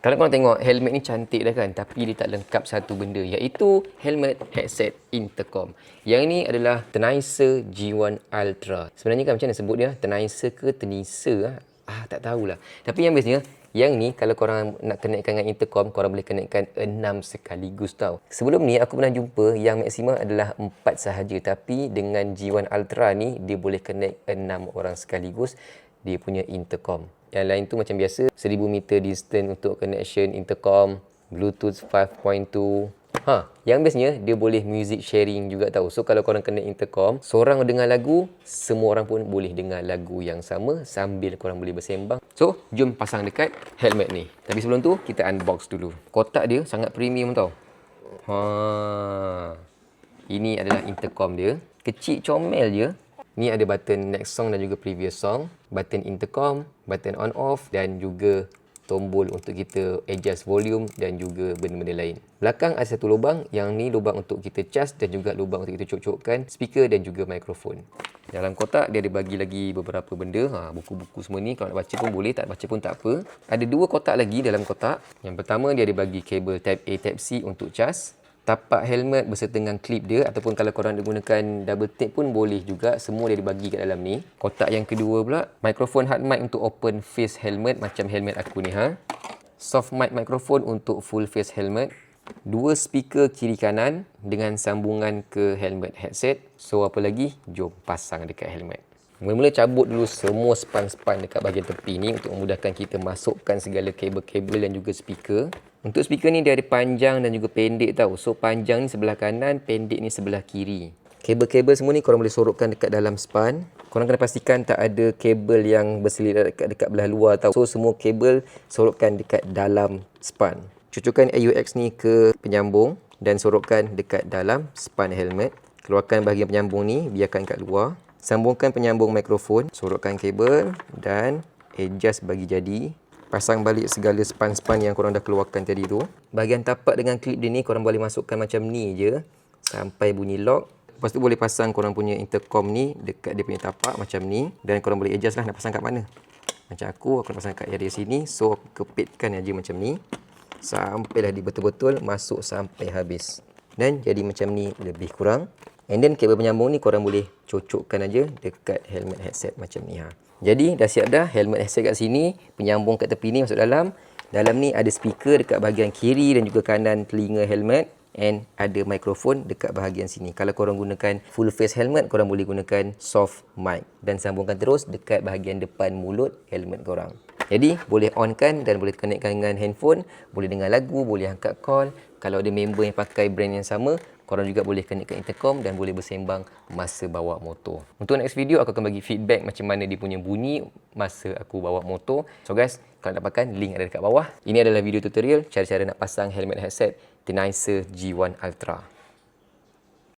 Kalau korang tengok helmet ni cantik dah kan, tapi dia tak lengkap satu benda, iaitu helmet headset intercom. Yang ni adalah Tenicer G1 Ultra. Sebenarnya kan macam mana sebut dia? Tenicer ke Tenicer? Tak tahulah. Tapi yang bestnya, yang ni kalau korang nak connectkan dengan intercom, korang boleh connectkan 6 sekaligus tau. Sebelum ni aku pernah jumpa yang maksimum adalah 4 sahaja. Tapi dengan G1 Ultra ni, dia boleh connect 6 orang sekaligus. Dia punya intercom. Yang lain tu macam biasa, 1000 meter distance untuk connection intercom, Bluetooth 5.2. Yang bestnya dia boleh music sharing juga tahu. So kalau korang connect intercom, seorang dengar lagu, semua orang pun boleh dengar lagu yang sama sambil korang boleh bersembang. So, jom pasang dekat helmet ni. Tapi sebelum tu, kita unbox dulu. Kotak dia sangat premium tau. Ini adalah intercom dia. Kecil comel je. Ni ada button next song dan juga previous song, button intercom, button on off dan juga tombol untuk kita adjust volume dan juga benda-benda lain. Belakang ada satu lubang, yang ni lubang untuk kita cas dan juga lubang untuk kita cocokkan speaker dan juga mikrofon. Dalam kotak dia ada bagi lagi beberapa benda, buku-buku semua ni kalau nak baca pun boleh, tak baca pun tak apa. Ada 2 kotak lagi dalam kotak. Yang pertama dia ada bagi kabel type A type C untuk cas. Tapak helmet beserta dengan klip dia, ataupun kalau korang nak gunakan double tape pun boleh juga. Semua dia dibagi kat dalam ni. Kotak yang kedua pula, mikrofon hard mic untuk open face helmet macam helmet aku ni. Soft mic mikrofon untuk full face helmet. 2 speaker kiri kanan dengan sambungan ke helmet headset. So apa lagi? Jom pasang dekat helmet. Mula-mula cabut dulu semua span-span dekat bahagian tepi ni untuk memudahkan kita masukkan segala kabel-kabel dan juga speaker. Untuk speaker ni dia ada panjang dan juga pendek tau. So panjang ni sebelah kanan, pendek ni sebelah kiri. Kabel-kabel semua ni korang boleh sorokkan dekat dalam span. Korang kena pastikan tak ada kabel yang berselirat dekat belah luar tau. So semua kabel sorokkan dekat dalam span. Cocokkan AUX ni ke penyambung dan sorokkan dekat dalam span helmet. Keluarkan bahagian penyambung ni, biarkan kat luar. Sambungkan penyambung mikrofon, sorokkan kabel dan adjust bagi jadi. Pasang balik segala span-span yang korang dah keluarkan tadi tu. Bahagian tapak dengan klip dia ni korang boleh masukkan macam ni je sampai bunyi lock. Lepas tu boleh pasang korang punya intercom ni dekat dia punya tapak macam ni. Dan korang boleh adjust lah nak pasang kat mana. Macam aku nak pasang kat area sini. So aku kepitkan aja macam ni sampailah dia betul-betul masuk sampai habis. Dan jadi macam ni lebih kurang. And then kabel penyambung ni korang boleh cocokkan aja dekat helmet headset macam ni. Jadi dah siap dah helmet headset kat sini, penyambung kat tepi ni masuk dalam. Dalam ni ada speaker dekat bahagian kiri dan juga kanan telinga helmet, and ada mikrofon dekat bahagian sini. Kalau korang gunakan full face helmet, korang boleh gunakan soft mic dan sambungkan terus dekat bahagian depan mulut helmet korang. Jadi boleh onkan dan boleh connectkan dengan handphone, boleh dengar lagu, boleh angkat call. Kalau ada member yang pakai brand yang sama, korang juga boleh connectkan intercom dan boleh bersembang masa bawa motor. Untuk next video aku akan bagi feedback macam mana dia punya bunyi masa aku bawa motor. So guys, kalau nak pakai link ada dekat bawah. Ini adalah video tutorial cara-cara nak pasang helmet headset Tenicer G1 Ultra.